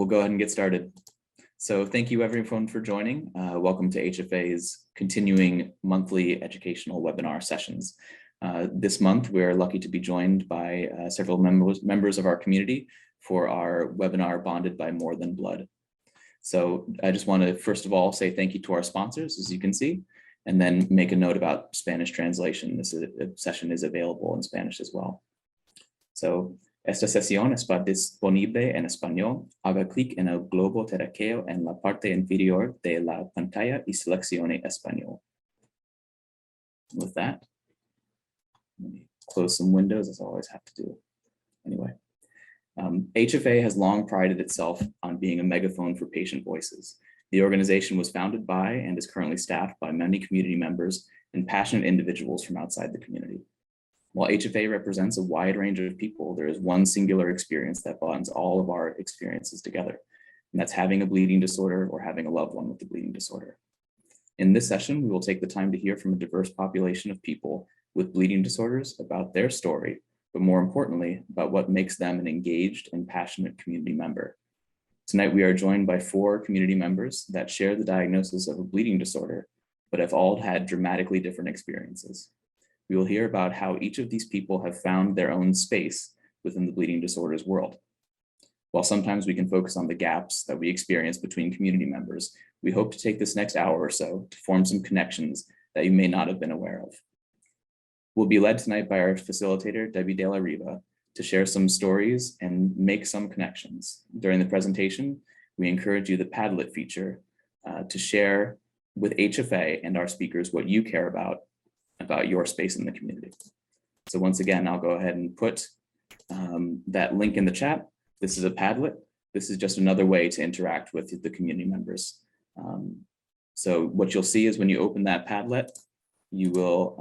go ahead and get started. So thank you everyone for joining. Welcome to HFA's continuing monthly educational webinar sessions. This month, we're lucky to be joined by several members of our community for our webinar Bonded by More Than Blood. So I just want to first of all say thank you to our sponsors, as you can see, and then make a note about Spanish translation. This session is available in Spanish as well. So esta sesión está disponible en español. Haga clic en el globo terráqueo en la parte inferior de la pantalla y seleccione español. With that, let me close some windows, as I always have to do. Anyway, HFA has long prided itself on being a megaphone for patient voices. The organization was founded by and is currently staffed by many community members and passionate individuals from outside the community. While HFA represents a wide range of people, there is one singular experience that bonds all of our experiences together, and that's having a bleeding disorder or having a loved one with a bleeding disorder. In this session, we will take the time to hear from a diverse population of people with bleeding disorders about their story, but more importantly, about what makes them an engaged and passionate community member. Tonight, we are joined by 4 community members that share the diagnosis of a bleeding disorder, but have all had dramatically different experiences. We will hear about how each of these people have found their own space within the bleeding disorders world. While sometimes we can focus on the gaps that we experience between community members, we hope to take this next hour or so to form some connections that you may not have been aware of. We'll be led tonight by our facilitator, Debbie De La Riva, to share some stories and make some connections. During the presentation, we encourage you the Padlet feature to share with HFA and our speakers what you care about your space in the community. So once again, I'll go ahead and put that link in the chat. This is a Padlet. This is just another way to interact with the community members. So what you'll see is when you open that Padlet, you will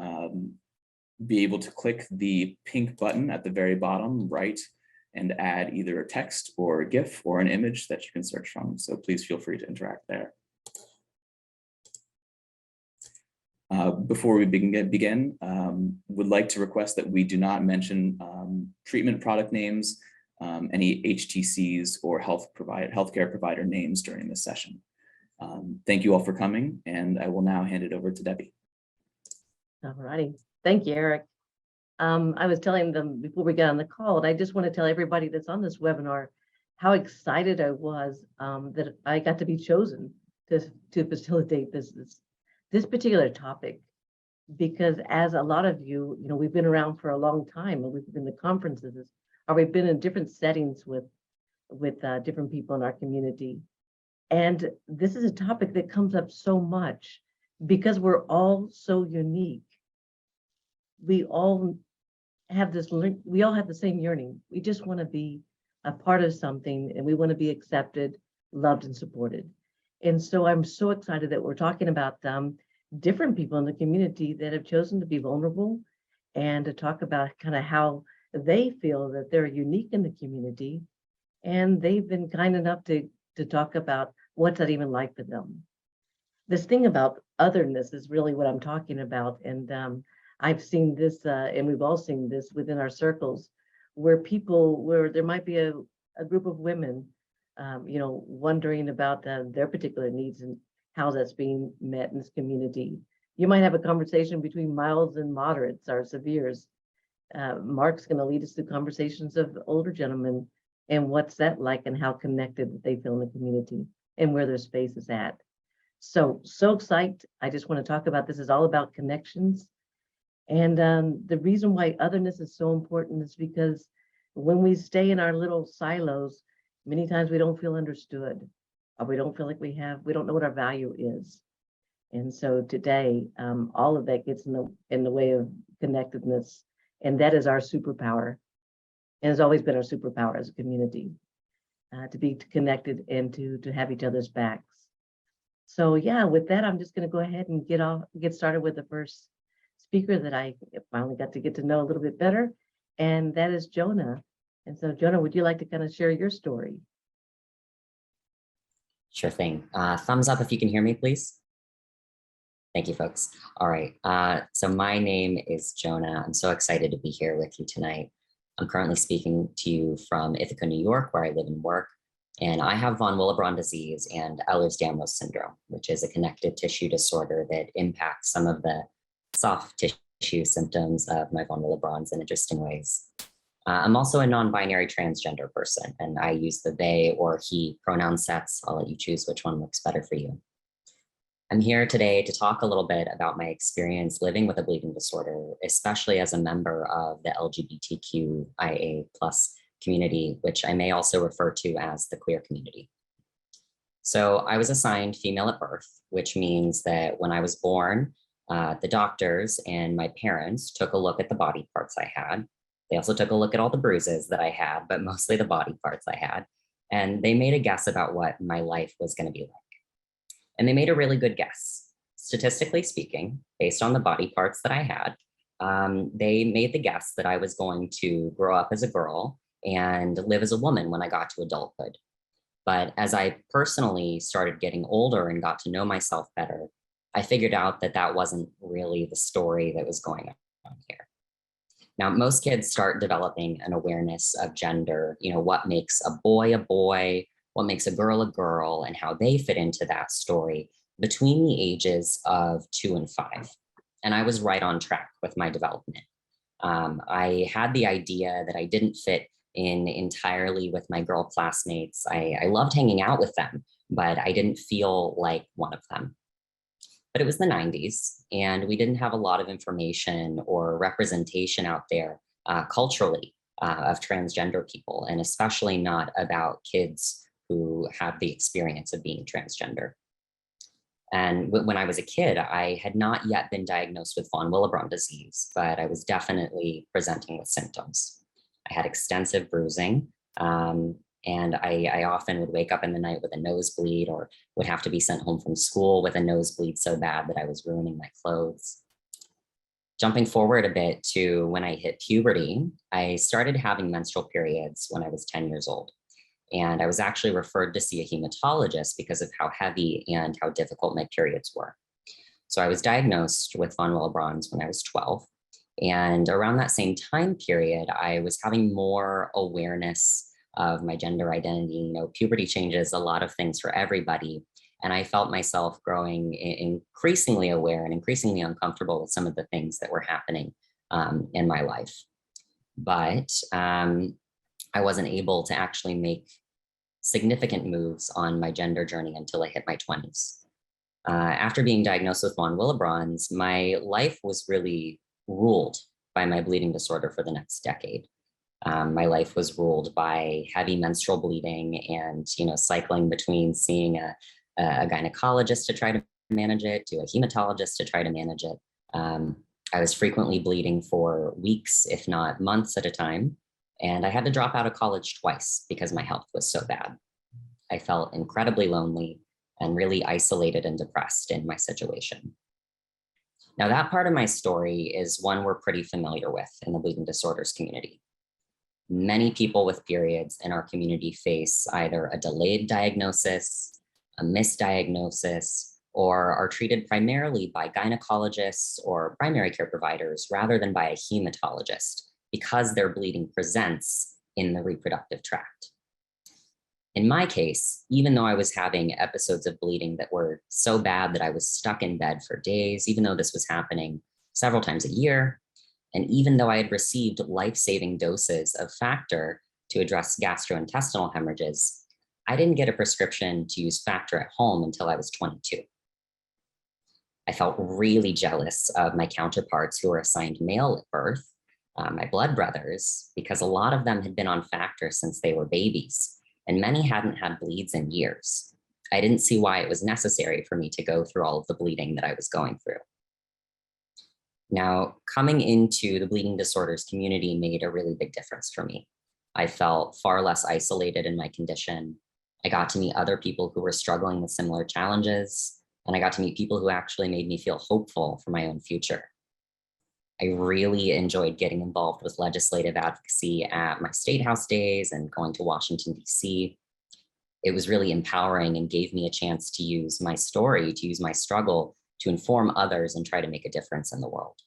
be able to click the pink button at the very bottom right and add either a text or a GIF or an image that you can search from. So please feel free to interact there. Before we begin, would like to request that we do not mention treatment product names, any HTCs or healthcare provider names during this session. Thank you all for coming, and I will now hand it over to Debbie. All righty. Thank you, Eric. I was telling them before we got on the call, and I just want to tell everybody that's on this webinar how excited I was that I got to be chosen to facilitate this particular topic, because as a lot of you, we've been around for a long time, and we've been to conferences, or we've been in different settings with different people in our community. And this is a topic that comes up so much because we're all so unique. We all have this link, we all have the same yearning. We just want to be a part of something, and we want to be accepted, loved, and supported. And so I'm so excited that we're talking about different people in the community that have chosen to be vulnerable and to talk about kind of how they feel that they're unique in the community. And they've been kind enough to talk about what's that even like for them. This thing about otherness is really what I'm talking about. And I've seen this, and we've all seen this within our circles, where there might be a group of women wondering about their particular needs and how that's being met in this community. You might have a conversation between milds and moderates or severes. Mark's going to lead us through conversations of older gentlemen and what's that like and how connected they feel in the community and where their space is at. So excited. I just want to talk about this is all about connections. And the reason why otherness is so important is because when we stay in our little silos, many times we don't feel understood, or we don't feel like we don't know what our value is. And so today, all of that gets in the way of connectedness, and that is our superpower, and has always been our superpower as a community, to be connected and to have each other's backs. So yeah, with that, I'm just going to go ahead and get started with the first speaker that I finally got to get to know a little bit better, and that is Jonah. And so Jonah, would you like to kind of share your story? Sure thing. Thumbs up if you can hear me, please. Thank you, folks. All right. So my name is Jonah. I'm so excited to be here with you tonight. I'm currently speaking to you from Ithaca, New York, where I live and work. And I have von Willebrand disease and Ehlers-Danlos syndrome, which is a connective tissue disorder that impacts some of the soft tissue symptoms of my von Willebrands in interesting ways. I'm also a non-binary transgender person, and I use the they or he pronoun sets. I'll let you choose which one works better for you. I'm here today to talk a little bit about my experience living with a bleeding disorder, especially as a member of the LGBTQIA+ community, which I may also refer to as the queer community. So I was assigned female at birth, which means that when I was born, the doctors and my parents took a look at the body parts I had. They also took a look at all the bruises that I had, but mostly the body parts I had. And they made a guess about what my life was going to be like. And they made a really good guess. Statistically speaking, based on the body parts that I had, they made the guess that I was going to grow up as a girl and live as a woman when I got to adulthood. But as I personally started getting older and got to know myself better, I figured out that that wasn't really the story that was going on here. Now, most kids start developing an awareness of gender, what makes a boy, what makes a girl, and how they fit into that story between the ages of 2 and 5. And I was right on track with my development. I had the idea that I didn't fit in entirely with my girl classmates. I loved hanging out with them, but I didn't feel like one of them. But it was the 90s, and we didn't have a lot of information or representation out there culturally of transgender people, and especially not about kids who have the experience of being transgender. And when I was a kid, I had not yet been diagnosed with von Willebrand disease, but I was definitely presenting with symptoms. I had extensive bruising, and I often would wake up in the night with a nosebleed or would have to be sent home from school with a nosebleed so bad that I was ruining my clothes. Jumping forward a bit to when I hit puberty, I started having menstrual periods when I was 10 years old. And I was actually referred to see a hematologist because of how heavy and how difficult my periods were. So I was diagnosed with von Willebrand's when I was 12. And around that same time period, I was having more awareness of my gender identity. Puberty changes a lot of things for everybody. And I felt myself growing increasingly aware and increasingly uncomfortable with some of the things that were happening in my life. But I wasn't able to actually make significant moves on my gender journey until I hit my 20s. After being diagnosed with von Willebrand's, my life was really ruled by my bleeding disorder for the next decade. My life was ruled by heavy menstrual bleeding and, cycling between seeing a gynecologist to try to manage it, to a hematologist to try to manage it. I was frequently bleeding for weeks, if not months at a time. And I had to drop out of college twice because my health was so bad. I felt incredibly lonely and really isolated and depressed in my situation. Now, that part of my story is one we're pretty familiar with in the bleeding disorders community. Many people with periods in our community face either a delayed diagnosis, a misdiagnosis, or are treated primarily by gynecologists or primary care providers rather than by a hematologist because their bleeding presents in the reproductive tract. In my case, even though I was having episodes of bleeding that were so bad that I was stuck in bed for days, even though this was happening several times a year, and even though I had received life-saving doses of Factor to address gastrointestinal hemorrhages, I didn't get a prescription to use Factor at home until I was 22. I felt really jealous of my counterparts who were assigned male at birth, my blood brothers, because a lot of them had been on Factor since they were babies, and many hadn't had bleeds in years. I didn't see why it was necessary for me to go through all of the bleeding that I was going through. Now, coming into the bleeding disorders community made a really big difference for me. I felt far less isolated in my condition. I got to meet other people who were struggling with similar challenges, and I got to meet people who actually made me feel hopeful for my own future. I really enjoyed getting involved with legislative advocacy at my state house days and going to Washington, D.C. It was really empowering and gave me a chance to use my story, to use my struggle to inform others and try to make a difference in the world.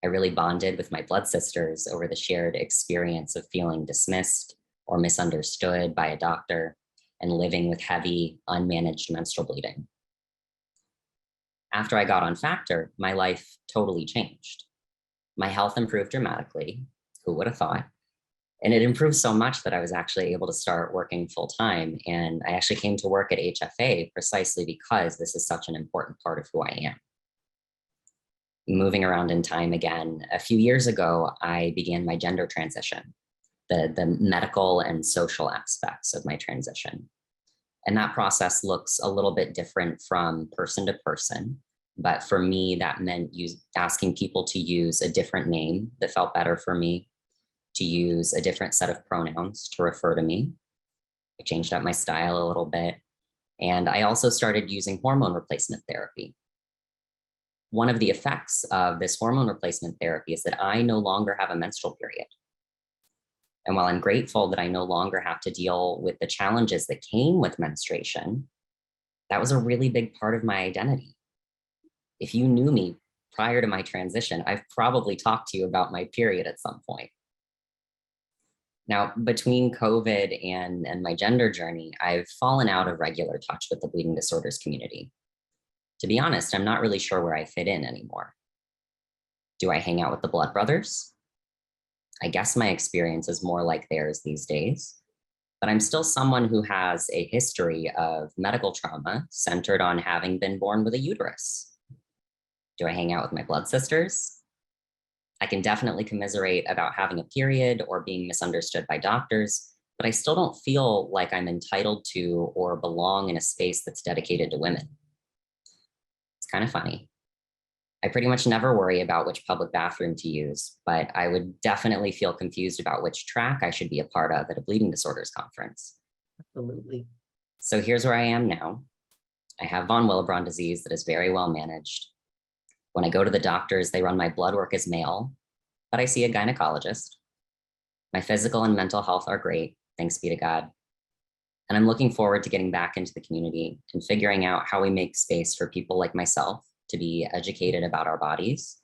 I really bonded with my blood sisters over the shared experience of feeling dismissed, or misunderstood by a doctor and living with heavy, unmanaged menstrual bleeding. After I got on Factor, my life totally changed. My health improved dramatically. Who would have thought? And it improved so much that I was actually able to start working full time. And I actually came to work at HFA precisely because this is such an important part of who I am. Moving around in time again, a few years ago, I began my gender transition, the medical and social aspects of my transition. And that process looks a little bit different from person to person. But for me, that meant asking people to use a different name that felt better for me, to use a different set of pronouns to refer to me. I changed up my style a little bit. And I also started using hormone replacement therapy. One of the effects of this hormone replacement therapy is that I no longer have a menstrual period. And while I'm grateful that I no longer have to deal with the challenges that came with menstruation, that was a really big part of my identity. If you knew me prior to my transition, I've probably talked to you about my period at some point. Now, between COVID and my gender journey, I've fallen out of regular touch with the bleeding disorders community. To be honest, I'm not really sure where I fit in anymore. Do I hang out with the blood brothers? I guess my experience is more like theirs these days, but I'm still someone who has a history of medical trauma centered on having been born with a uterus. Do I hang out with my blood sisters? I can definitely commiserate about having a period or being misunderstood by doctors, but I still don't feel like I'm entitled to or belong in a space that's dedicated to women. It's kind of funny. I pretty much never worry about which public bathroom to use, but I would definitely feel confused about which track I should be a part of at a bleeding disorders conference. Absolutely. So here's where I am now. I have von Willebrand disease that is very well managed. When I go to the doctors, they run my blood work as male, but I see a gynecologist. My physical and mental health are great, thanks be to God. And I'm looking forward to getting back into the community and figuring out how we make space for people like myself to be educated about our bodies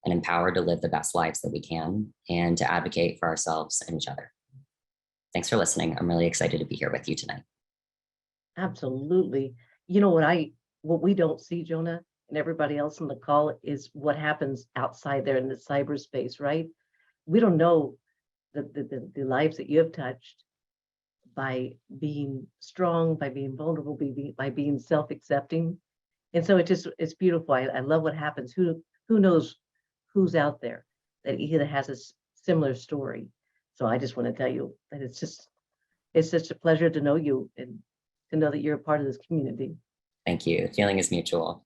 and empowered to live the best lives that we can and to advocate for ourselves and each other. Thanks for listening. I'm really excited to be here with you tonight. Absolutely. You know what we don't see, Jonah, and everybody else on the call is what happens outside there in the cyberspace, right? We don't know the lives that you have touched by being strong, by being vulnerable, by being self-accepting. And so it's beautiful. I love what happens. Who knows who's out there that either has a similar story. So I just want to tell you that it's such a pleasure to know you and to know that you're a part of this community. Thank you. The feeling is mutual.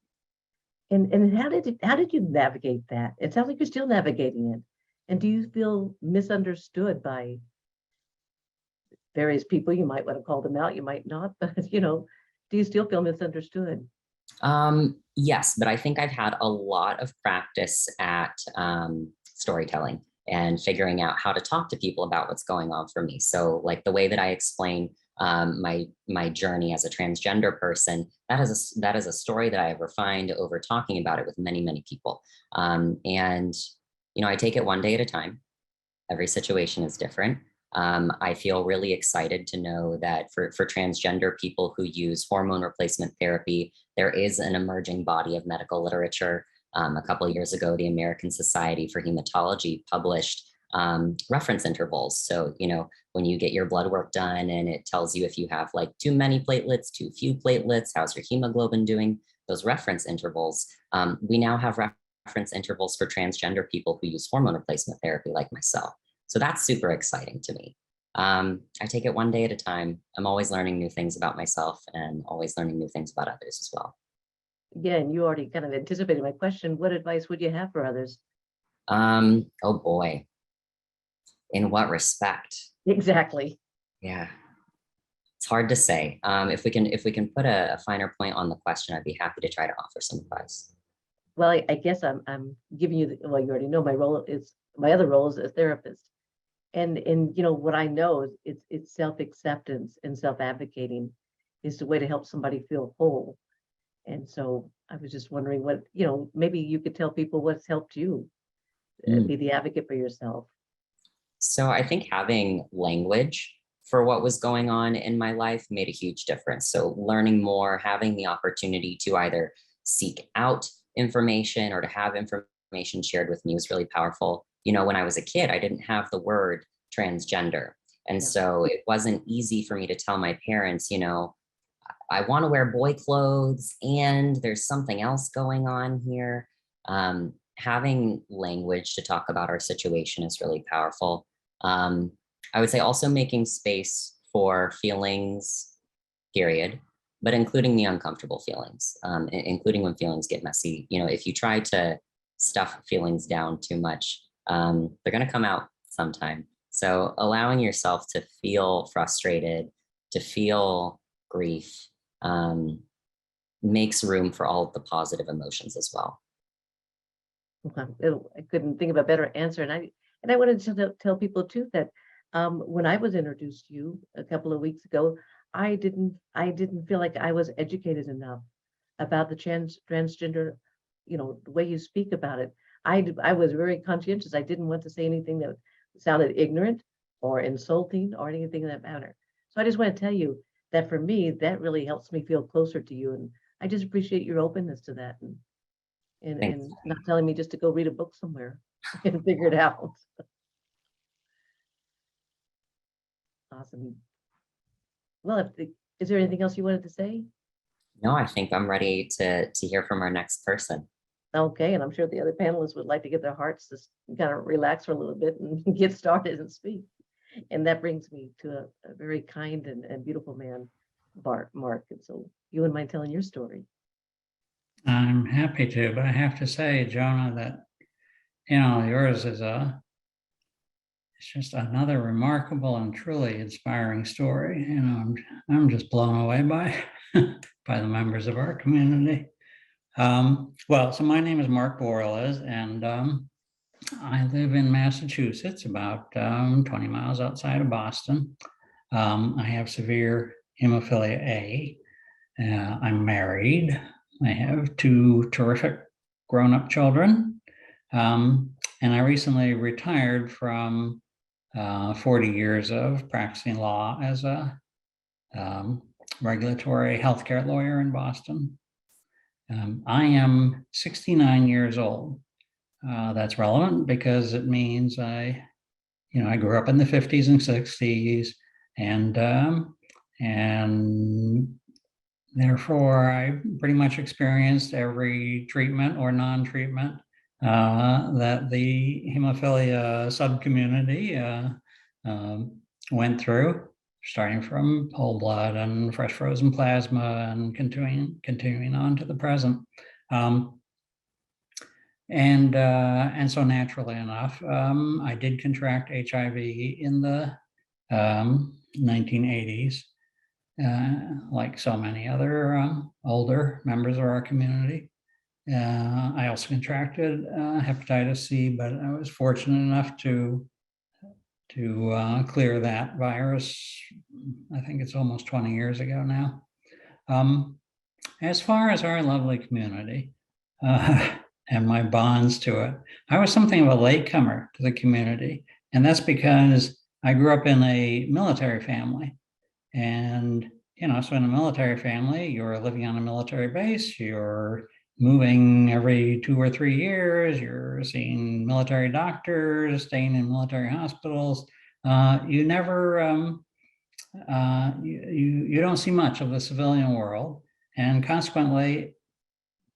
And how did you navigate that? It sounds like you're still navigating it. And do you feel misunderstood by various people? You might want to call them out, you might not, but do you still feel misunderstood? Yes, but I think I've had a lot of practice at storytelling and figuring out how to talk to people about what's going on for me. So like the way that I explain my journey as a transgender person, that is a story that I have refined over talking about it with many, many people. And I take it one day at a time. Every situation is different. I feel really excited to know that for transgender people who use hormone replacement therapy, there is an emerging body of medical literature. A couple of years ago, the American Society for Hematology published reference intervals. So, when you get your blood work done and it tells you if you have like too many platelets, too few platelets, how's your hemoglobin doing, those reference intervals. We now have reference intervals for transgender people who use hormone replacement therapy like myself. So that's super exciting to me. I take it one day at a time. I'm always learning new things about myself and always learning new things about others as well. Yeah, and you already kind of anticipated my question. What advice would you have for others? Oh boy. In what respect? Exactly. Yeah, it's hard to say. If we can put a finer point on the question, I'd be happy to try to offer some advice. Well, I guess I'm giving you, well, you already know my other role is a therapist. And what I know is it's self-acceptance and self-advocating is the way to help somebody feel whole. And so I was just wondering what, maybe you could tell people what's helped you be the advocate for yourself. So I think having language for what was going on in my life made a huge difference. So learning more, having the opportunity to either seek out information or to have information shared with me was really powerful. You know, when I was a kid, I didn't have the word transgender. And Yeah. so it wasn't easy for me to tell my parents, you know, I want to wear boy clothes and there's something else going on here. Having language to talk about our situation is really powerful. I would say also making space for feelings, period, but including the uncomfortable feelings, including when feelings get messy. You know, if you try to stuff feelings down too much, they're going to come out sometime. So allowing yourself to feel frustrated, to feel grief, makes room for all of the positive emotions as well. Okay. I couldn't think of a better answer. And I wanted to tell people too that when I was introduced to you a couple of weeks ago, I didn't feel like I was educated enough about the transgender, you know, the way you speak about it. I was very conscientious. I didn't want to say anything that sounded ignorant or insulting or anything of that matter. So I just want to tell you that for me, that really helps me feel closer to you. And I just appreciate your openness to that and not telling me just to go read a book somewhere and figure it out. Awesome. Well, is there anything else you wanted to say? No, I think I'm ready to hear from our next person. Okay, and I'm sure the other panelists would like to get their hearts to kind of relax for a little bit and get started and speak. And that brings me to a very kind and beautiful man, Mark. And so you wouldn't mind telling your story? I'm happy to, but I have to say, Jonah, that, you know, yours is it's just another remarkable and truly inspiring story. You know, I'm just blown away by by the members of our community. Well, so my name is Mark Borles, and I live in Massachusetts, about 20 miles outside of Boston. I have severe hemophilia A. I'm married. I have 2 terrific grown-up children. And I recently retired from 40 years of practicing law as a regulatory healthcare lawyer in Boston. I am 69 years old. That's relevant because it means I grew up in the 50s and 60s, and therefore I pretty much experienced every treatment or non-treatment that the hemophilia subcommunity went through, starting from whole blood and fresh frozen plasma and continuing on to the present. And so naturally enough, I did contract HIV in the 1980s, like so many other older members of our community. I also contracted hepatitis C, but I was fortunate enough to clear that virus. I think it's almost 20 years ago now. As far as our lovely community and my bonds to it, I was something of a latecomer to the community. And that's because I grew up in a military family. And, you know, so in a military family, you're living on a military base, you're moving every 2 or 3 years, you're seeing military doctors, staying in military hospitals. You never, you don't see much of the civilian world. And consequently,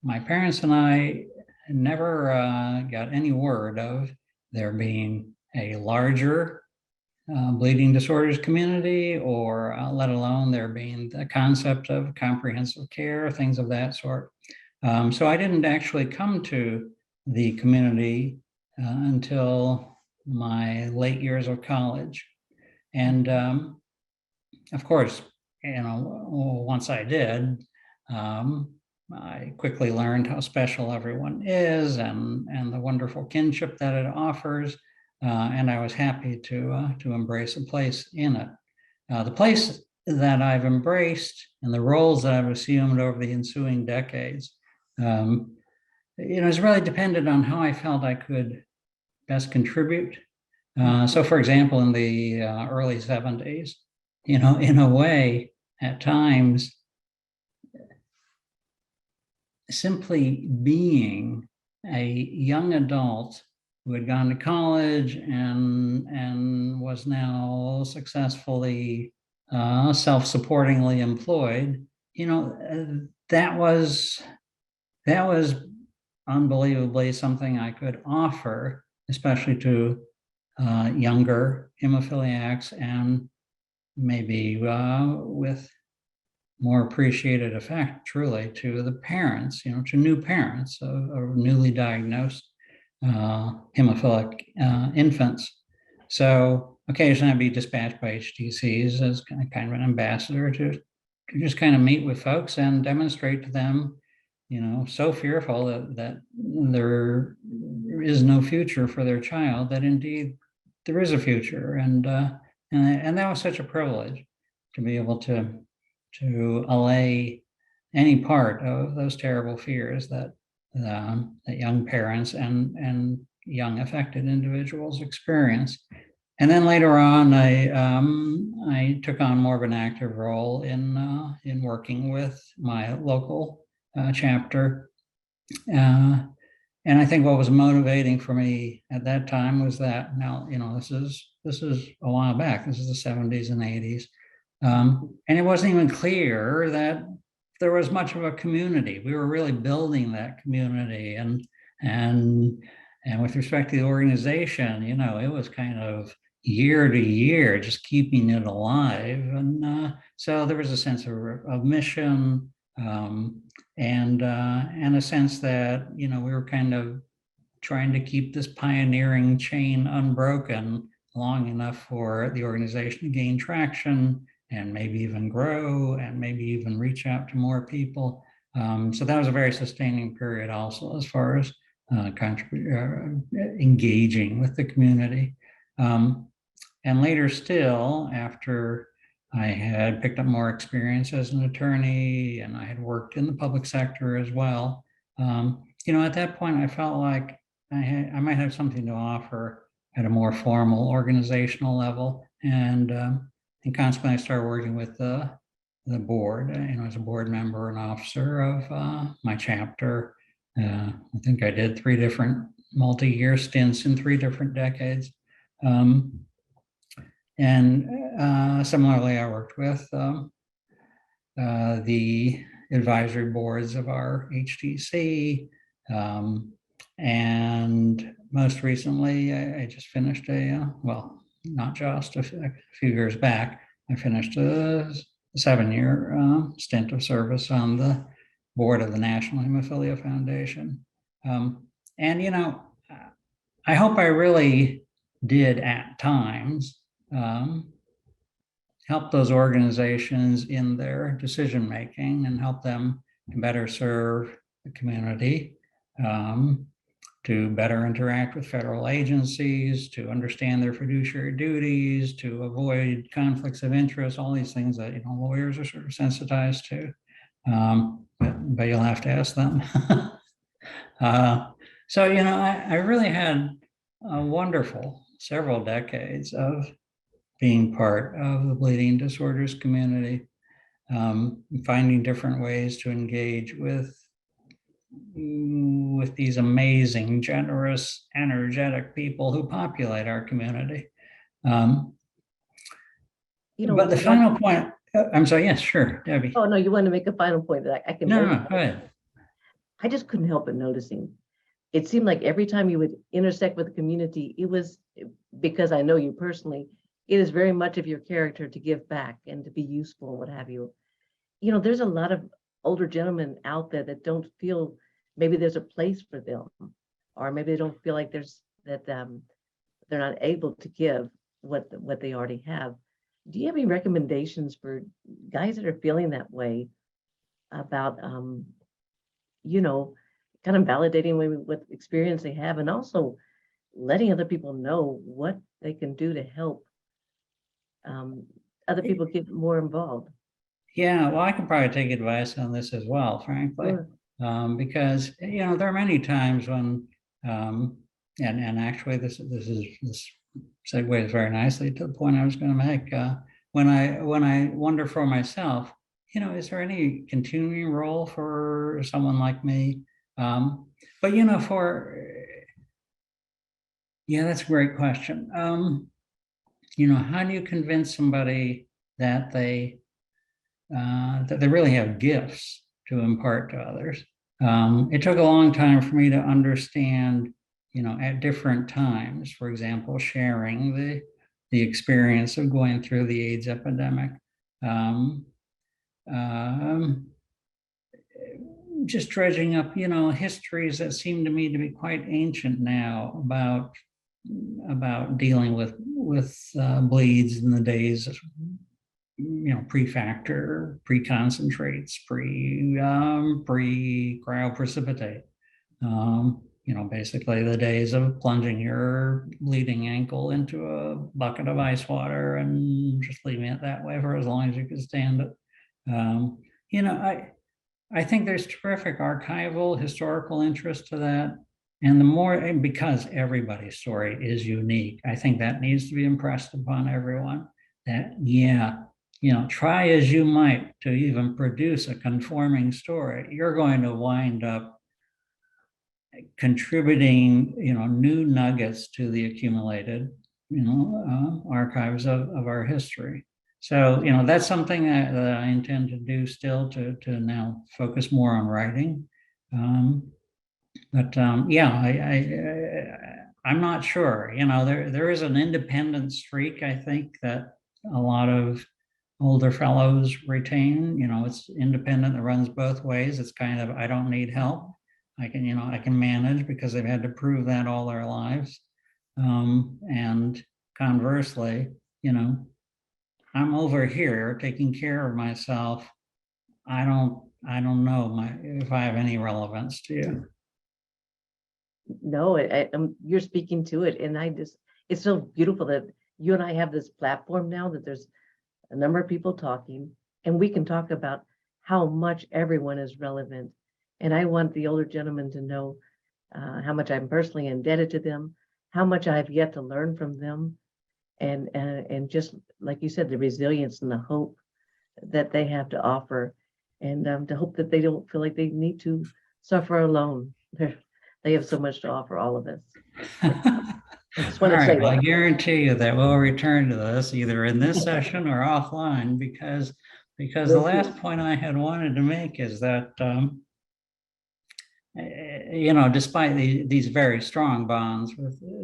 my parents and I never got any word of there being a larger bleeding disorders community, or let alone there being the concept of comprehensive care, things of that sort. So I didn't actually come to the community until my late years of college. And of course, you know, once I did, I quickly learned how special everyone is and the wonderful kinship that it offers. And I was happy to embrace a place in it. The place that I've embraced and the roles that I've assumed over the ensuing decades, you know, is really dependent on how I felt I could best contribute. So for example, in the early 70s, in a way, at times, simply being a young adult who had gone to college and was now successfully self-supportingly employed, that was unbelievably something I could offer, especially to younger hemophiliacs, and maybe with more appreciated effect, truly, to the parents, to new parents of newly diagnosed hemophilic infants. So occasionally I'd be dispatched by HTCs as kind of an ambassador to just kind of meet with folks and demonstrate to them, so fearful that there is no future for their child, that indeed there is a future. And that was such a privilege to be able to allay any part of those terrible fears that young parents and young affected individuals experience. And then later on, I took on more of an active role in working with my local chapter. And I think what was motivating for me at that time was that, now, this is a while back. This is the 70s and 80s. And it wasn't even clear that there was much of a community. We were really building that community, and with respect to the organization, it was kind of year to year, just keeping it alive. And so there was a sense of mission, and a sense that we were kind of trying to keep this pioneering chain unbroken long enough for the organization to gain traction and maybe even grow and maybe even reach out to more people. So that was a very sustaining period also, as far as engaging with the community. And later still, after I had picked up more experience as an attorney and I had worked in the public sector as well, at that point I felt like I might have something to offer at a more formal organizational level. And consequently, I started working with the board, as a board member and officer of my chapter. I think I did 3 different multi-year stints in 3 different decades. And similarly, I worked with the advisory boards of our HTC. And most recently, I just finished not just a few years back, I finished a 7-year stint of service on the board of the National Hemophilia Foundation. And, I hope I really did at times help those organizations in their decision-making and help them to better serve the community, to better interact with federal agencies, to understand their fiduciary duties, to avoid conflicts of interest, all these things that lawyers are sort of sensitized to. But you'll have to ask them. So, I really had a wonderful several decades of being part of the bleeding disorders community, finding different ways to engage with these amazing, generous, energetic people who populate our community. But the final point, I'm sorry, yes, sure, Debbie. Oh, no, you want to make a final point that I can. No, go ahead. I just couldn't help but noticing. It seemed like every time you would intersect with the community, it was, because I know you personally, it is very much of your character to give back and to be useful, what have you. There's a lot of older gentlemen out there that don't feel maybe there's a place for them, or maybe they don't feel like they're not able to give what they already have. Do you have any recommendations for guys that are feeling that way about, kind of validating maybe what experience they have, and also letting other people know what they can do to help other people get more involved? Yeah, well, I can probably take advice on this as well, frankly. Sure. Because there are many times when, and actually this segues very nicely to the point I was going to make. when I wonder for myself, is there any continuing role for someone like me? But yeah, that's a great question. How do you convince somebody that they really have gifts to impart to others? It took a long time for me to understand, at different times, for example, sharing the experience of going through the AIDS epidemic. Just dredging up, histories that seem to me to be quite ancient now about dealing with bleeds in the days of, pre-factor, pre-concentrates, pre-cryoprecipitate. Basically the days of plunging your bleeding ankle into a bucket of ice water and just leaving it that way for as long as you could stand it. I think there's terrific archival historical interest to that. And because everybody's story is unique, I think that needs to be impressed upon everyone that, try as you might to even produce a conforming story, you're going to wind up contributing, new nuggets to the accumulated, archives of our history. So, that's something that I intend to do still to now focus more on writing. I'm not sure, there is an independent streak, I think, that a lot of older fellows retain. It's independent, it runs both ways. It's kind of, I don't need help. I can manage because they've had to prove that all their lives. And conversely, I'm over here taking care of myself. I don't know if I have any relevance to you. No, you're speaking to it. And it's so beautiful that you and I have this platform now, that there's a number of people talking, and we can talk about how much everyone is relevant. And I want the older gentlemen to know how much I'm personally indebted to them, how much I've yet to learn from them, and just like you said, the resilience and the hope that they have to offer, and to hope that they don't feel like they need to suffer alone. They have so much to offer all of us. I just want to say Well, I that. guarantee you that we'll return to this either in this session or offline, because the last point I had wanted to make is that despite these very strong bonds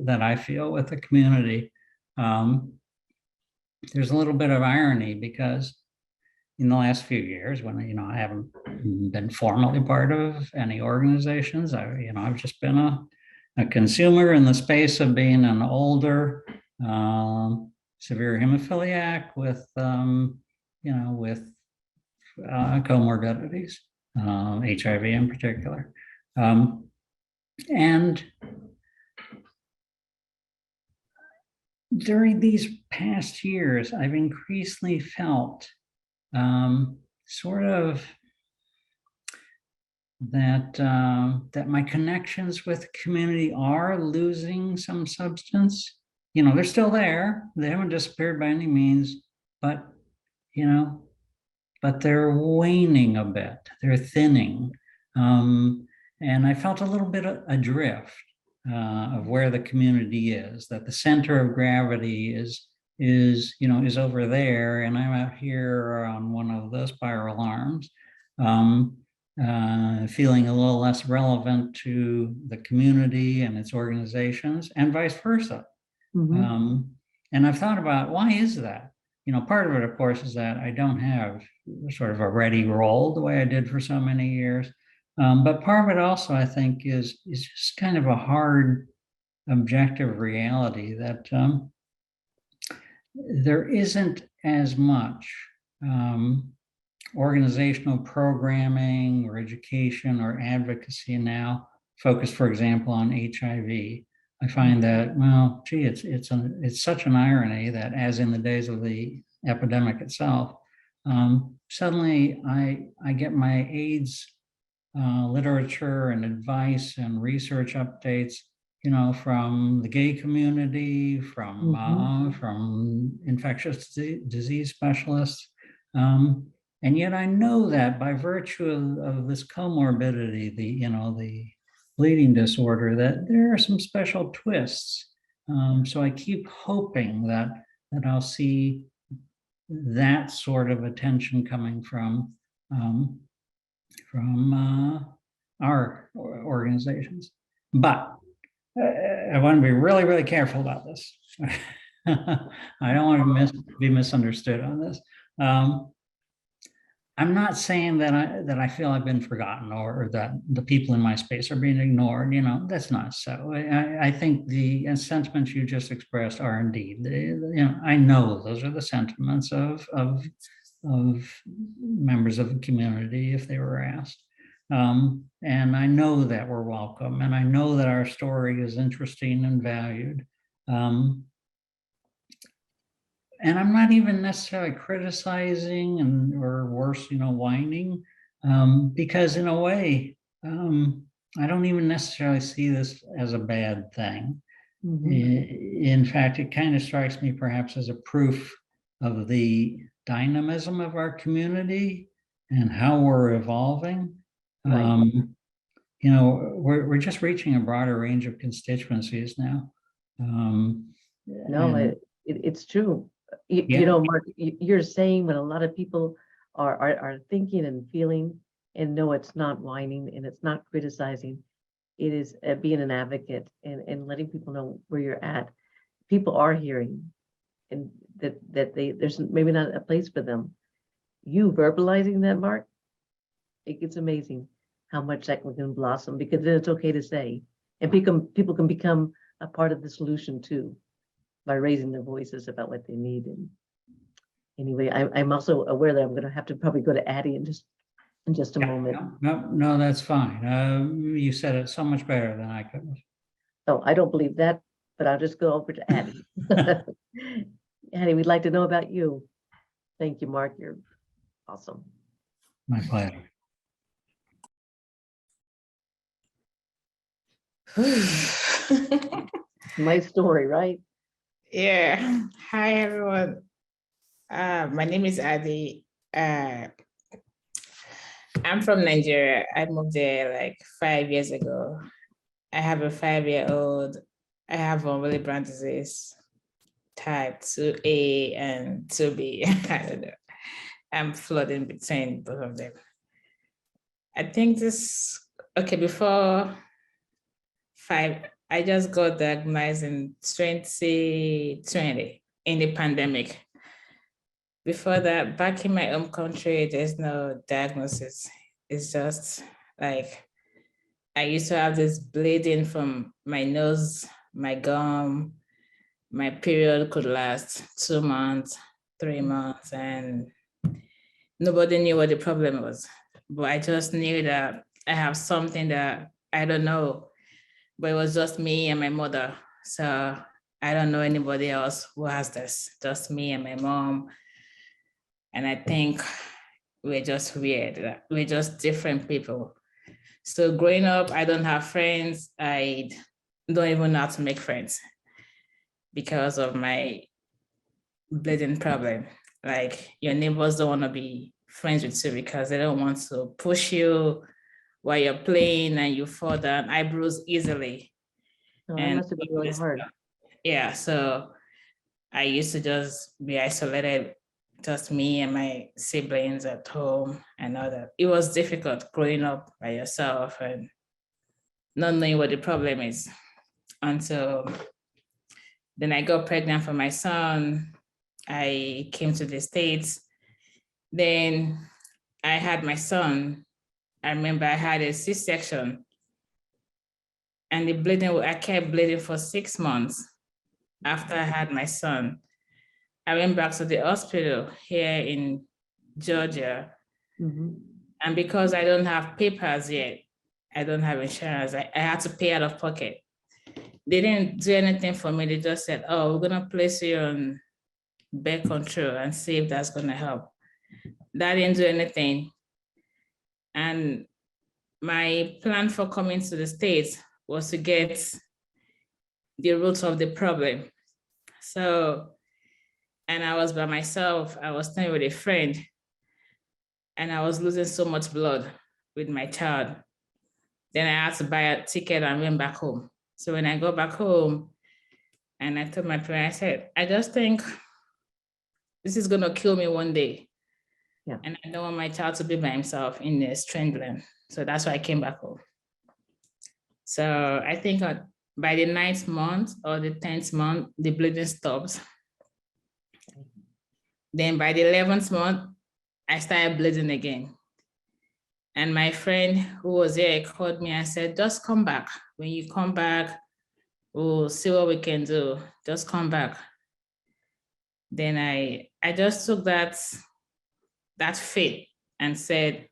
that I feel with the community, there's a little bit of irony, because in the last few years, when I haven't been formally part of any organizations, I've just been a consumer in the space of being an older severe hemophiliac with comorbidities, HIV in particular. And during these past years, I've increasingly felt sort of that my connections with the community are losing some substance. They're still there. They haven't disappeared by any means, but they're waning a bit. They're thinning. And I felt a little bit adrift of where the community is, that the center of gravity is over there, and I'm out here on one of the spiral arms, feeling a little less relevant to the community and its organizations, and vice versa. Mm-hmm. And I've thought about, why is that? Part of it, of course, is that I don't have sort of a ready role the way I did for so many years. But part of it also, I think, is just kind of a hard objective reality that there isn't as much organizational programming or education or advocacy now focused, for example, on HIV. I find that, well, gee, it's such an irony that, as in the days of the epidemic itself, suddenly I get my AIDS literature and advice and research updates from the gay community, from infectious disease specialists. And yet I know that by virtue of this comorbidity, the bleeding disorder, that there are some special twists. So I keep hoping that I'll see that sort of attention coming from our organizations. But I want to be really, really careful about this. I don't want to be misunderstood on this. I'm not saying that I feel I've been forgotten or that the people in my space are being ignored. That's not so. I think the sentiments you just expressed are indeed. I know those are the sentiments of members of the community if they were asked. And I know that we're welcome, and I know that our story is interesting and valued. And I'm not even necessarily criticizing or worse, whining, because in a way, I don't even necessarily see this as a bad thing. In fact, it kind of strikes me perhaps as a proof of the dynamism of our community and how we're evolving. Right. We're just reaching a broader range of constituencies now. No, it's true. Yeah. Mark, you're saying what a lot of people are thinking and feeling, and no, it's not whining and it's not criticizing. It is being an advocate and letting people know where you're at. People are hearing, and that there's maybe not a place for them. You verbalizing that, Mark, it's amazing how much that can blossom, because then it's okay to say, and people can become a part of the solution too, by raising their voices about what they need. And anyway, I'm also aware that I'm going to have to probably go to Addie in just a moment. No, that's fine. You said it so much better than I could. Oh, I don't believe that, but I'll just go over to Addie. Addie, we'd like to know about you. Thank you, Mark. You're awesome. My pleasure. My story, right? Yeah. Hi, everyone. My name is Adi. I'm from Nigeria. I moved there like 5 years ago. I have a 5-year-old. I have Hormone brand disease, type 2A and 2B. I don't know. I'm floating between both of them. I think before I just got diagnosed in 2020 in the pandemic. Before that, back in my home country, there's no diagnosis. It's just like, I used to have this bleeding from my nose, my gum. My period could last 2 months, 3 months, and nobody knew what the problem was. But I just knew that I have something that I don't know, but it was just me and my mother. So I don't know anybody else who has this, just me and my mom. And I think we're just weird. We're just different people. So growing up, I don't have friends. I don't even know how to make friends because of my bleeding problem. Like, your neighbors don't want to be friends with you because they don't want to push you while you're playing and you fall down. I bruise easily. Oh, that must have been really hard. Yeah, so I used to just be isolated, just me and my siblings at home and all that. It was difficult growing up by yourself and not knowing what the problem is. Until then I got pregnant for my son. I came to the States. Then I had my son. I remember I had a C-section and the bleeding, I kept bleeding for 6 months after I had my son. I went back to the hospital here in Georgia. And because I don't have papers yet, I don't have insurance, I had to pay out of pocket. They didn't do anything for me. They just said, oh, we're gonna place you on birth control and see if that's gonna help. That didn't do anything. And my plan for coming to the States was to get the root of the problem. So, and I was by myself, I was staying with a friend, and I was losing so much blood with my child. Then I had to buy a ticket and went back home. So when I go back home, and I told my parents, I said, I just think this is gonna kill me one day. Yeah. And I don't want my child to be by himself in the strangling. So that's why I came back home. So I think by the 9th month or the 10th month, the bleeding stops. Then by the 11th month, I started bleeding again. And my friend who was there called me and said, just come back. When you come back, we'll see what we can do. Just come back. Then I just took that faith and said,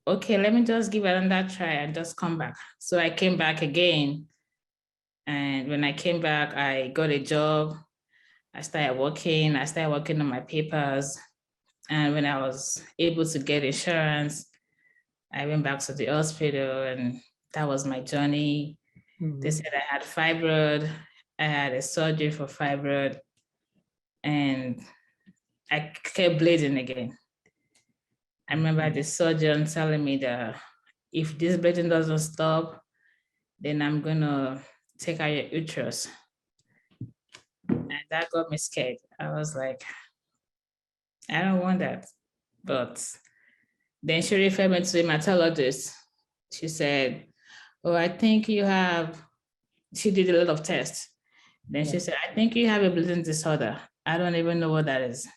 okay, let me just give it another try and just come back. So I came back again. And when I came back, I got a job. I started working on my papers. And when I was able to get insurance, I went back to the hospital, and that was my journey. They said I had fibroid. I had a surgery for fibroid, and I kept bleeding again. I remember the surgeon telling me that if this bleeding doesn't stop, then I'm gonna take out your uterus. And that got me scared. I was like, I don't want that. But then she referred me to a hematologist. She said, oh, I think you have, she did a lot of tests. Then she said, I think you have a bleeding disorder. I don't even know what that is.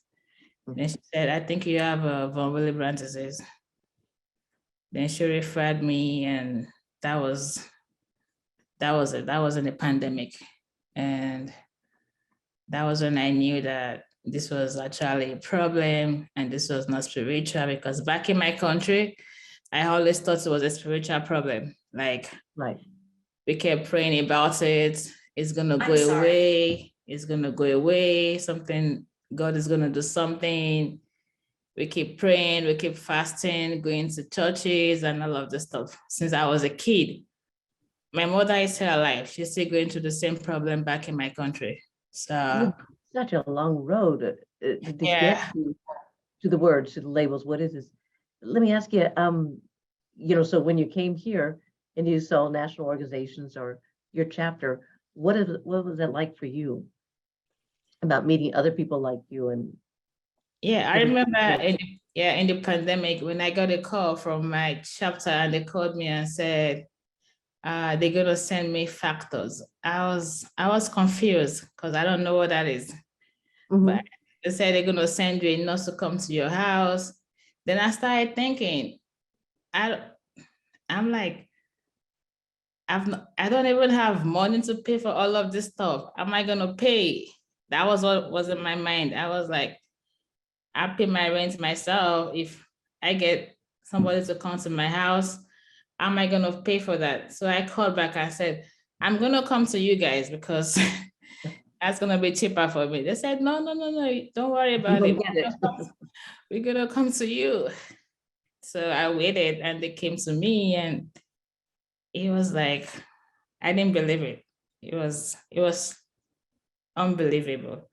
Then she said, I think you have a von Willebrand disease. Then she referred me, and that was it. That was in the pandemic. And that was when I knew that this was actually a problem and this was not spiritual, because back in my country, I always thought it was a spiritual problem. Like, we kept praying about it. It's gonna go away. It's gonna go away. Something, God is gonna do something. We keep praying, we keep fasting, going to churches and all of this stuff. Since I was a kid, my mother is still alive. She's still going through the same problem back in my country. So such a long road to get to the words, to the labels. What is this? Let me ask you, so when you came here and you saw national organizations or your chapter, what was that like for you about meeting other people like you? And I remember in the pandemic when I got a call from my chapter, and they called me and said they're gonna send me factors. I was confused because I don't know what that is. But they said they're gonna send you a nurse to come to your house. Then I started thinking, I'm like, I don't even have money to pay for all of this stuff. Am I gonna pay? That was what was in my mind. I was like, I pay my rent myself. If I get somebody to come to my house, how am I gonna pay for that? So I called back. I said, I'm gonna come to you guys because that's gonna be cheaper for me. They said, no, don't worry about it. We're gonna come to you. So I waited, and they came to me, and it was like, I didn't believe it. It was unbelievable.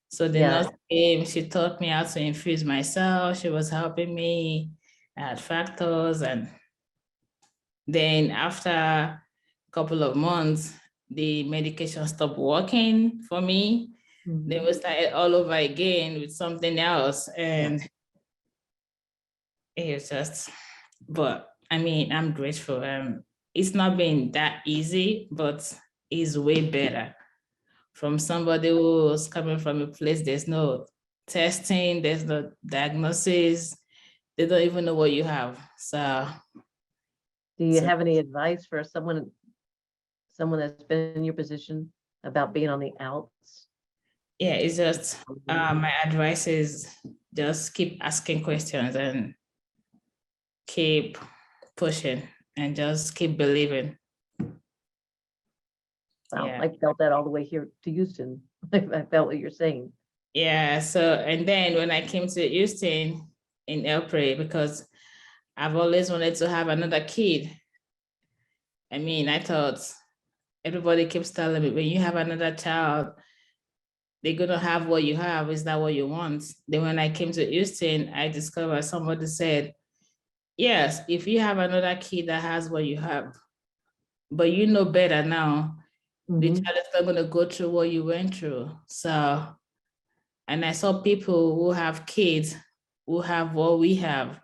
So the nurse came, she taught me how to infuse myself. She was helping me add factors. And then after a couple of months, the medication stopped working for me. Then we started all over again with something else. And it was just, but I mean, I'm grateful. It's not been that easy, but it's way better. From somebody who's coming from a place, there's no testing, there's no diagnosis, they don't even know what you have. So do you have any advice for someone that's been in your position about being on the outs? Yeah, it's just my advice is just keep asking questions and keep pushing and just keep believing. Wow, I felt that all the way here to Houston. I felt what you're saying. Yeah, so, and then when I came to Houston in April, because I've always wanted to have another kid. I mean, I thought everybody keeps telling me, when you have another child, they're gonna have what you have. Is that what you want? Then when I came to Houston, I discovered somebody said, yes, if you have another kid that has what you have, but you know better now, the Mhm. child is not gonna go through what you went through. So, and I saw people who have kids who have what we have,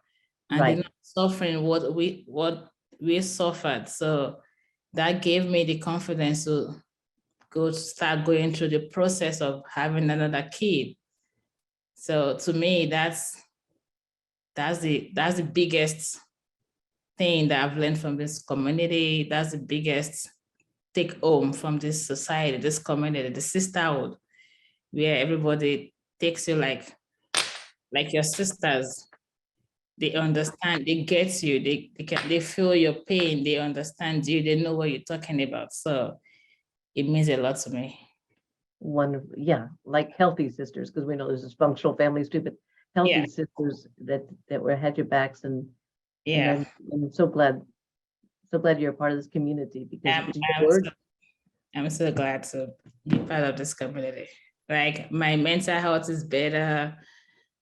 and they're Right. not suffering what we suffered. So that gave me the confidence to start going through the process of having another kid. So to me, that's the biggest thing that I've learned from this community. That's the biggest take home from this society, this community, the sisterhood, where everybody takes you like your sisters. They understand, they get you, they feel your pain, they understand you, they know what you're talking about. So it means a lot to me. Wonderful. Yeah, like healthy sisters, because we know there's dysfunctional families too, but healthy Yeah. sisters that were had your backs, and Yeah. I'm so glad you're a part of this community, because I'm, to your I'm word, so, I'm so glad to be part of this community. Like, my mental health is better.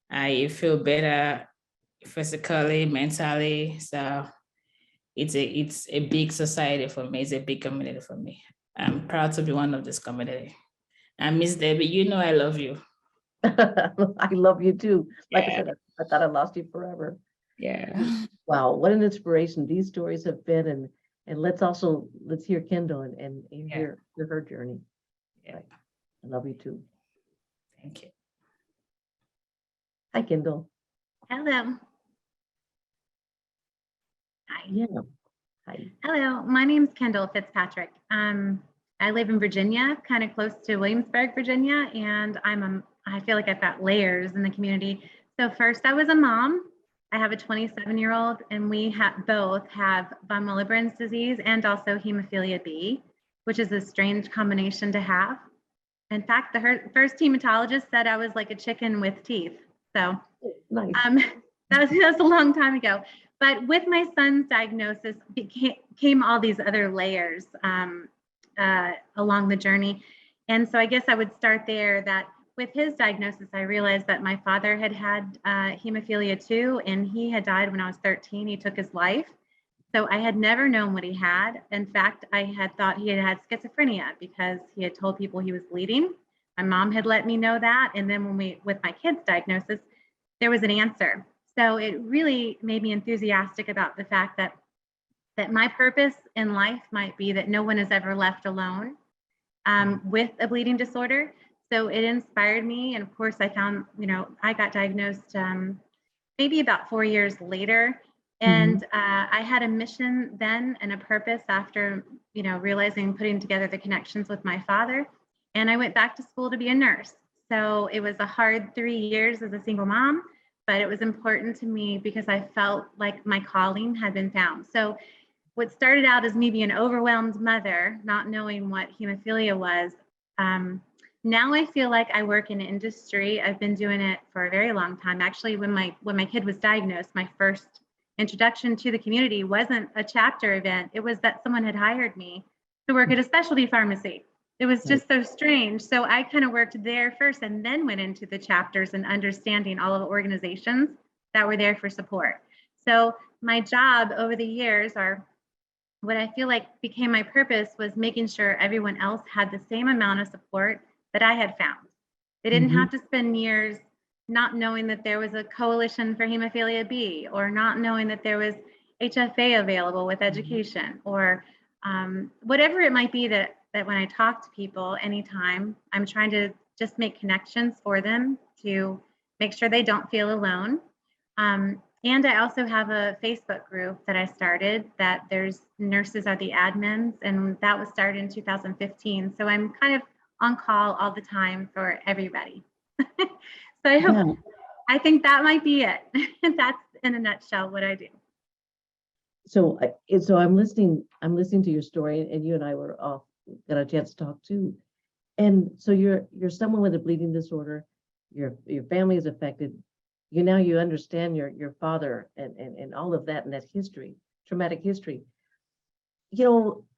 I feel better physically, mentally. So it's a big society for me. It's a big community for me. I'm proud to be one of this community. And Miss Debbie, you know I love you. I love you too. Like I Yeah. said, I thought I lost you forever. Yeah. Wow, what an inspiration these stories have been, and let's hear Kendall and hear her journey. Yeah. I love you too. Thank you. Hi, Kendall. Hello. Hi. Yeah. Hi. Hello. My name's Kendall Fitzpatrick. I live in Virginia, kind of close to Williamsburg, Virginia, and I feel like I've got layers in the community. So first, I was a mom. I have a 27-year-old, and we both have von Willebrand's disease and also hemophilia B, which is a strange combination to have. In fact, the first hematologist said I was like a chicken with teeth. So Nice. that was a long time ago. But with my son's diagnosis came all these other layers along the journey. And so I guess I would start there, that with his diagnosis, I realized that my father had hemophilia too, and he had died when I was 13. He took his life. So I had never known what he had. In fact, I had thought he had schizophrenia because he had told people he was bleeding. My mom had let me know that. And then with my kid's diagnosis, there was an answer. So it really made me enthusiastic about the fact that my purpose in life might be that no one is ever left alone with a bleeding disorder. So it inspired me. And of course, I found, I got diagnosed maybe about 4 years later. And I had a mission then and a purpose after, realizing, putting together the connections with my father. And I went back to school to be a nurse. So it was a hard 3 years as a single mom, but it was important to me because I felt like my calling had been found. So what started out as me being an overwhelmed mother, not knowing what hemophilia was, now I feel like I work in industry. I've been doing it for a very long time. Actually, when my kid was diagnosed, my first introduction to the community wasn't a chapter event. It was that someone had hired me to work at a specialty pharmacy. It was just so strange. So I kind of worked there first and then went into the chapters and understanding all of the organizations that were there for support. So my job over the years, or what I feel like became my purpose, was making sure everyone else had the same amount of support that I had found. They didn't have to spend years not knowing that there was a coalition for hemophilia B, or not knowing that there was HFA available with education, or whatever it might be, that when I talk to people anytime, I'm trying to just make connections for them to make sure they don't feel alone. And I also have a Facebook group that I started that there's nurses are the admins, and that was started in 2015. So I'm kind of on call all the time for everybody. So I think that might be it. That's in a nutshell what I do. So I'm listening to your story, and you and I got a chance to talk too. And so you're someone with a bleeding disorder, your family is affected. You understand your father and all of that, and that history, traumatic history.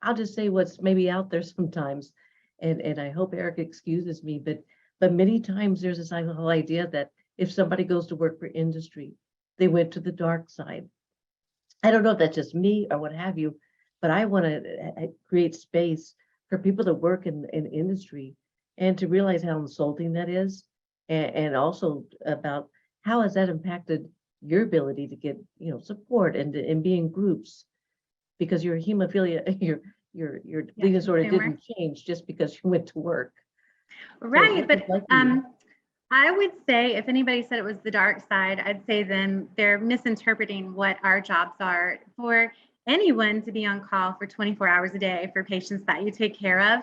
I'll just say what's maybe out there sometimes, and I hope Eric excuses me, but many times there's this whole idea that if somebody goes to work for industry, they went to the dark side. I don't know if that's just me or what have you, but I want to create space for people that work in industry and to realize how insulting that is, and also about how has that impacted your ability to get support and be in groups, because your hemophilia, your bleeding disorder consumer. didn't change just because you went to work. Right, but like you. I would say if anybody said it was the dark side, I'd say then they're misinterpreting what our jobs are. For anyone to be on call for 24 hours a day for patients that you take care of,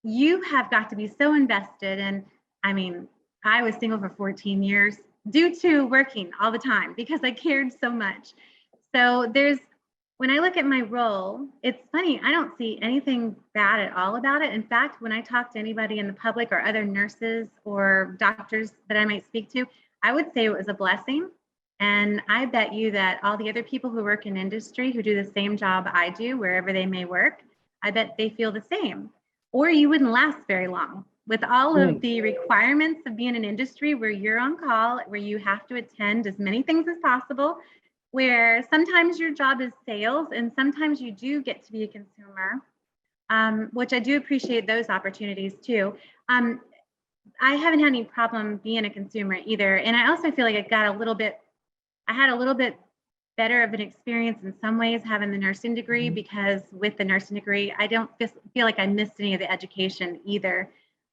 you have got to be so invested. And I mean, I was single for 14 years due to working all the time because I cared so much. So when I look at my role, it's funny, I don't see anything bad at all about it. In fact, when I talk to anybody in the public or other nurses or doctors that I might speak to, I would say it was a blessing. And I bet you that all the other people who work in industry who do the same job I do, wherever they may work, I bet they feel the same. Or you wouldn't last very long. With all of the requirements of being in industry where you're on call, where you have to attend as many things as possible, where sometimes your job is sales and sometimes you do get to be a consumer, which I do appreciate those opportunities too. I haven't had any problem being a consumer either. And I also feel like I had a little bit better of an experience in some ways having the nursing degree, because with the nursing degree, I don't feel like I missed any of the education either.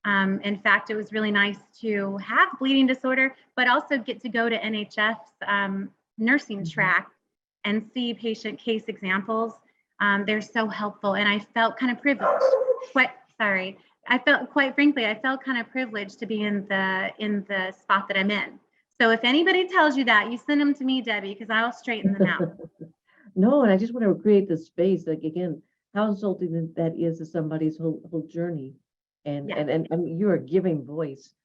In fact, it was really nice to have bleeding disorder, but also get to go to NHF's nursing track and see patient case examples. They're so helpful, and I felt kind of privileged. Quite frankly, I felt kind of privileged to be in the spot that I'm in. So if anybody tells you that, you send them to me, Debbie, because I'll straighten them out. No, and I just want to create this space. Like, again, how insulting that is to somebody's whole journey, and you are giving voice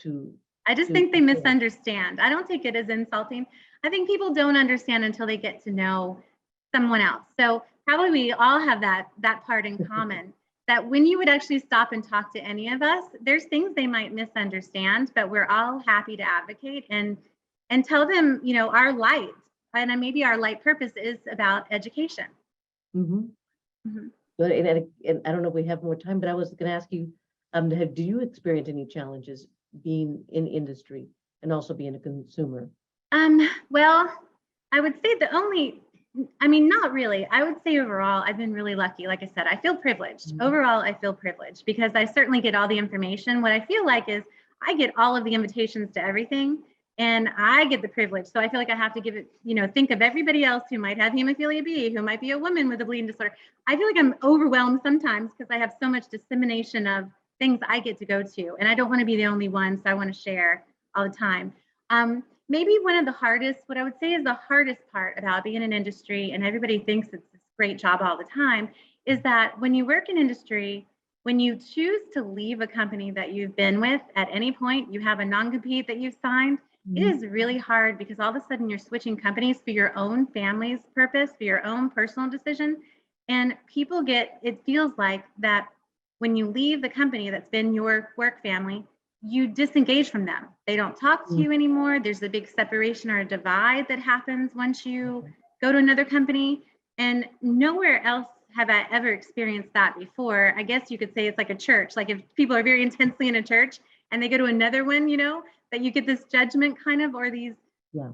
to. I just think they misunderstand. I don't take it as insulting. I think people don't understand until they get to know someone else. So probably we all have that part in common, that when you would actually stop and talk to any of us, there's things they might misunderstand, but we're all happy to advocate and tell them, our light, and maybe our light purpose is about education. But and I don't know if we have more time, but I was going to ask you, do you experience any challenges being in industry and also being a consumer? Well, I would say not really. I would say overall, I've been really lucky. Like I said, I feel privileged. Overall, I feel privileged because I certainly get all the information. What I feel like is I get all of the invitations to everything, and I get the privilege. So I feel like I have to give it, think of everybody else who might have hemophilia B, who might be a woman with a bleeding disorder. I feel like I'm overwhelmed sometimes because I have so much dissemination of things I get to go to, and I don't want to be the only one. So I want to share all the time. Maybe what I would say is the hardest part about being in industry, and everybody thinks it's this great job all the time, is that when you work in industry, when you choose to leave a company that you've been with at any point, you have a non-compete that you've signed, it is really hard because all of a sudden you're switching companies for your own family's purpose, for your own personal decision. And it feels like that when you leave the company that's been your work family, you disengage from them. They don't talk to you anymore. There's a big separation or a divide that happens once you go to another company. And nowhere else have I ever experienced that before. I guess you could say it's like a church. Like if people are very intensely in a church and they go to another one, that you get this judgment kind of, or these,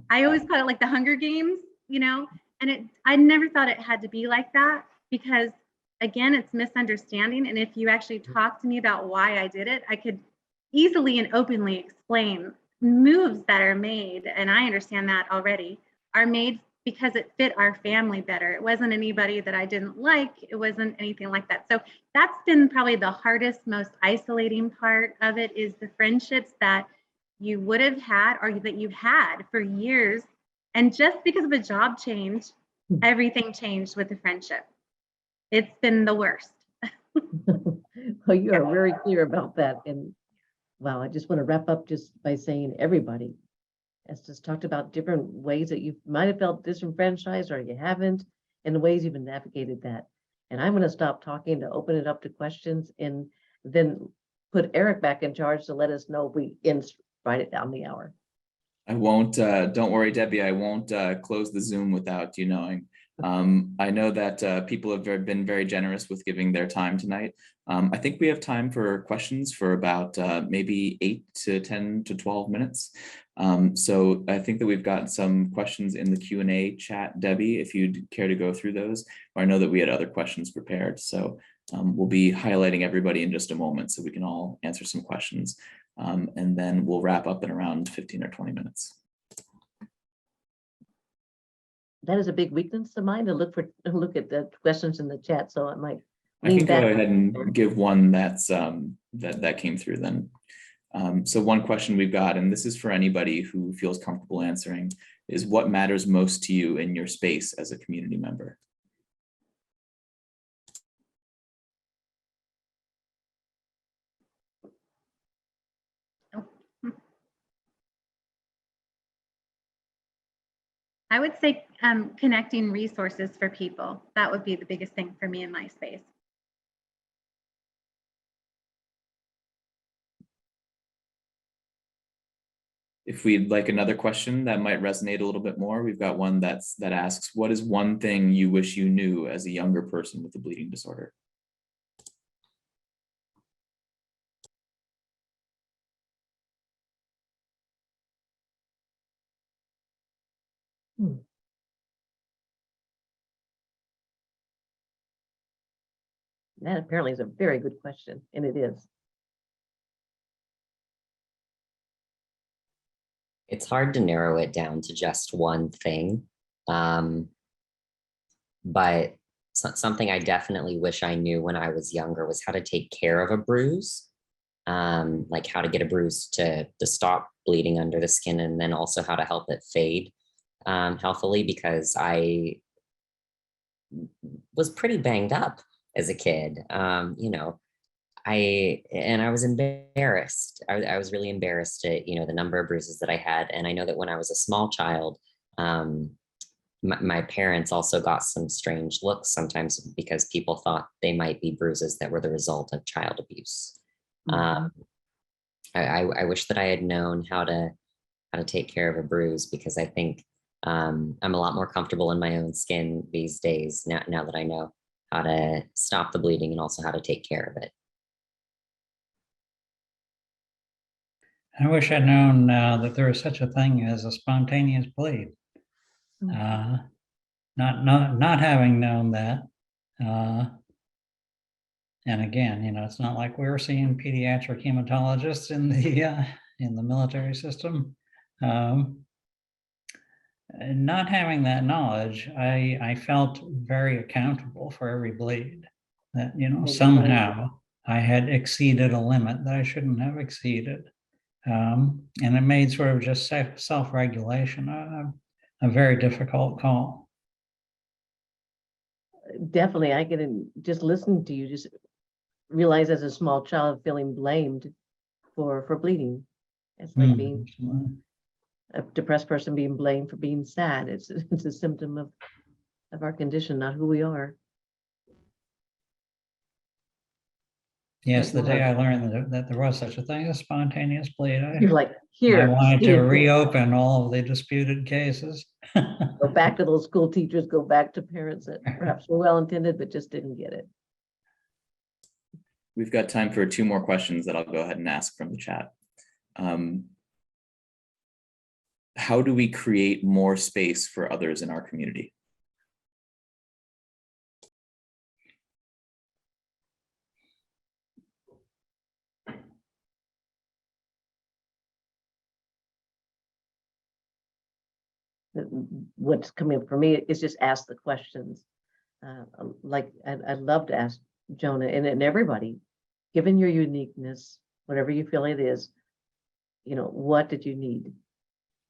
I always call it like the Hunger Games, and I never thought it had to be like that because again, it's misunderstanding. And if you actually talk to me about why I did it, I could easily and openly explain moves that are made, and I understand that already, are made because it fit our family better. It wasn't anybody that I didn't like. It wasn't anything like that. So that's been probably the hardest, most isolating part of it, is the friendships that you would have had or that you've had for years. And just because of a job change, everything changed with the friendship. It's been the worst. Well, you are very clear about that. And wow, I just want to wrap up just by saying everybody has just talked about different ways that you might have felt disenfranchised or you haven't, and the ways you've navigated that. And I'm going to stop talking to open it up to questions and then put Eric back in charge to let us know if we write it down the hour. I won't, don't worry, Debbie, I won't close the Zoom without you knowing. I know that people have been very generous with giving their time tonight. I think we have time for questions for about maybe 8 to 10 to 12 minutes. So I think that we've got some questions in the Q&A chat, Debbie, if you'd care to go through those. I know that we had other questions prepared, so we'll be highlighting everybody in just a moment so we can all answer some questions. And then we'll wrap up in around 15 or 20 minutes. That is a big weakness of mine to look at the questions in the chat. So I might. I can go ahead and give one that's that came through then. So one question we've got, and this is for anybody who feels comfortable answering, is what matters most to you in your space as a community member? I would say connecting resources for people. That would be the biggest thing for me in my space. If we'd like another question that might resonate a little bit more, we've got one that asks, what is one thing you wish you knew as a younger person with a bleeding disorder? That apparently is a very good question, and it is. It's hard to narrow it down to just one thing. But something I definitely wish I knew when I was younger was how to take care of a bruise, like how to get a bruise to stop bleeding under the skin, and then also how to help it fade healthily, because I was pretty banged up as a kid. You know, I was embarrassed. I was really embarrassed at, you know, the number of bruises that I had. And I know that when I was a small child, my parents also got some strange looks sometimes because people thought they might be bruises that were the result of child abuse. I wish that I had known how to take care of a bruise, because I think I'm a lot more comfortable in my own skin these days now that I know how to stop the bleeding and also how to take care of it. I wish I'd known that there was such a thing as a spontaneous bleed. Not having known that, and again, you know, it's not like we were seeing pediatric hematologists in the military system. And not having that knowledge, I felt very accountable for every bleed. That, you know, somehow I had exceeded a limit that I shouldn't have exceeded. And it made sort of just self-regulation a very difficult call. Definitely, I can just listen to you, just realize as a small child feeling blamed for bleeding. It's like being a depressed person being blamed for being sad. It's a symptom of our condition, not who we are. Yes, the day I learned that there was such a thing as spontaneous bleed, You're like, here, I wanted to reopen all of the disputed cases. go back to those school teachers, go back to parents that perhaps were well-intended, but just didn't get it. We've got time for 2 more questions that I'll go ahead and ask from the chat. How do we create more space for others in our community? What's coming up for me is just ask the questions. Like I'd love to ask Jonah and everybody, given your uniqueness, whatever you feel it is, you know, what did you need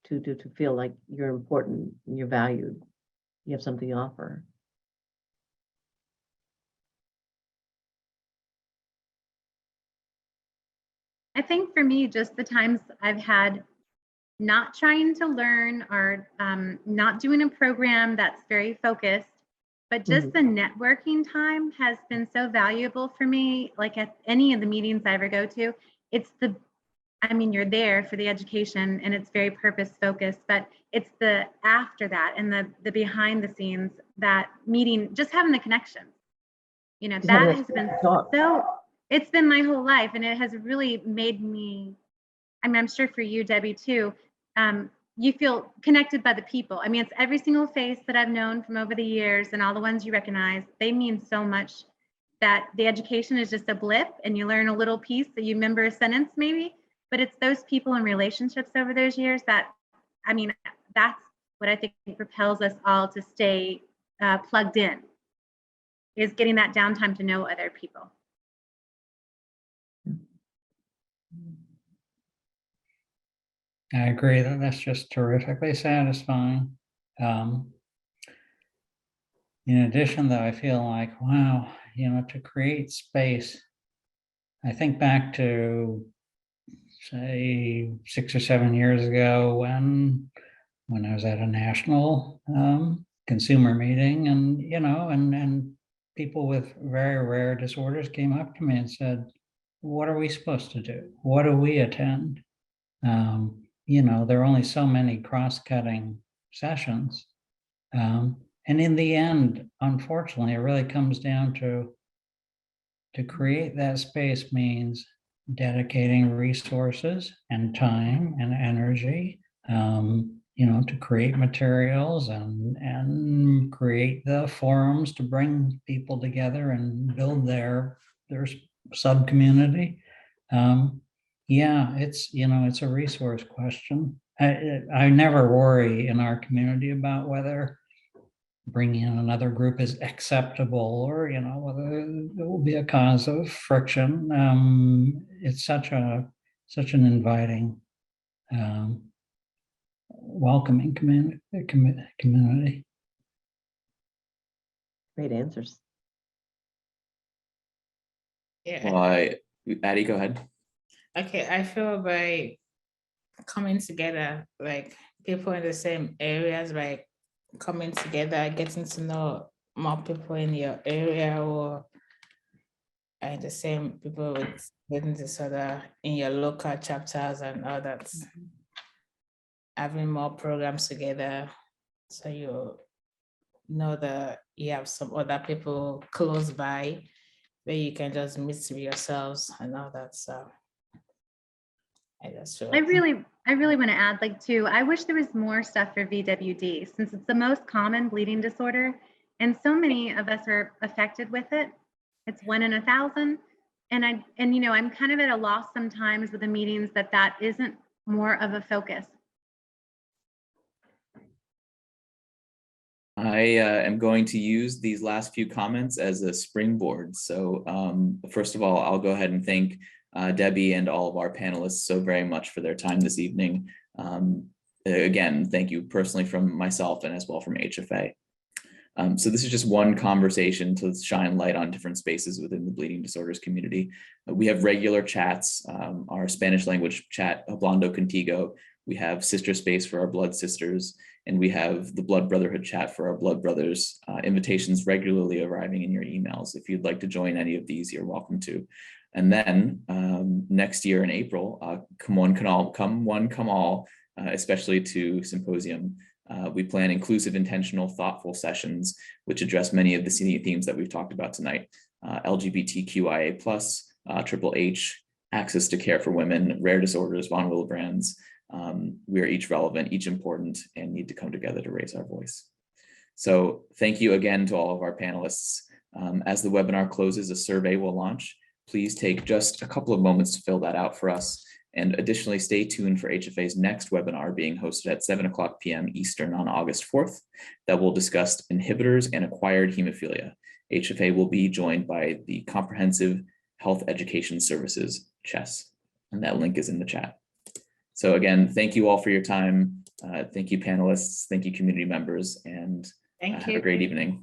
to feel like you're important, you're valued, you have something to offer? I think for me, just the times I've had not trying to learn or not doing a program that's very focused, but just the networking time has been so valuable for me. Like at any of the meetings I ever go to, you're there for the education and it's very purpose focused, but it's the after that and the behind the scenes, that meeting, just having the connection. That has been it's been my whole life, and it has really made me, I'm sure for you, Debbie, too, you feel connected by the people. It's every single face that I've known from over the years and all the ones you recognize, they mean so much, that the education is just a blip and you learn a little piece that you remember a sentence maybe, but it's those people and relationships over those years that, that's what I think propels us all to stay plugged in, is getting that downtime to know other people. I agree that that's just terrifically satisfying. In addition, though, I feel like, wow, to create space, I think back to, say, 6 or 7 years ago when I was at a national consumer meeting, and, and people with very rare disorders came up to me and said, what are we supposed to do? What do we attend? There are only so many cross-cutting sessions. And in the end, unfortunately, it really comes down to create that space means dedicating resources and time and energy, to create materials and create the forums to bring people together and build their sub-community. It's a resource question. I never worry in our community about whether bringing in another group is acceptable or, whether it will be a cause of friction. It's such an inviting, welcoming community. Great answers. Yeah. Well, Addie, go ahead. Okay, I feel by coming together, like people in the same areas, like coming together, getting to know more people in your area, or the same people with getting disorder in your local chapters and all that. Having more programs together, so you know that you have some other people close by where you can just meet with yourselves and all that. So I really want to add, I wish there was more stuff for VWD, since it's the most common bleeding disorder, and so many of us are affected with it. It's 1 in 1,000, and I'm kind of at a loss sometimes with the meetings that isn't more of a focus. I am going to use these last few comments as a springboard. So first of all, I'll go ahead and thank Debbie and all of our panelists so very much for their time this evening. Again, thank you personally from myself and as well from HFA. So this is just one conversation to shine light on different spaces within the bleeding disorders community. We have regular chats, our Spanish language chat, Hablando Contigo. We have Sister Space for our blood sisters, and we have the Blood Brotherhood chat for our blood brothers. Invitations regularly arriving in your emails. If you'd like to join any of these, you're welcome to. And then next year in April, come one, come all, especially to Symposium. We plan inclusive, intentional, thoughtful sessions, which address many of the themes that we've talked about tonight. LGBTQIA+, Triple H, access to care for women, rare disorders, von Willebrands. We are each relevant, each important, and need to come together to raise our voice. So thank you again to all of our panelists. As the webinar closes, a survey will launch. Please take just a couple of moments to fill that out for us. And additionally, stay tuned for HFA's next webinar being hosted at 7:00 p.m. Eastern on August 4th that will discuss inhibitors and acquired hemophilia. HFA will be joined by the Comprehensive Health Education Services, CHES, and that link is in the chat. So again, thank you all for your time. Thank you, panelists. Thank you, community members, and have a great evening.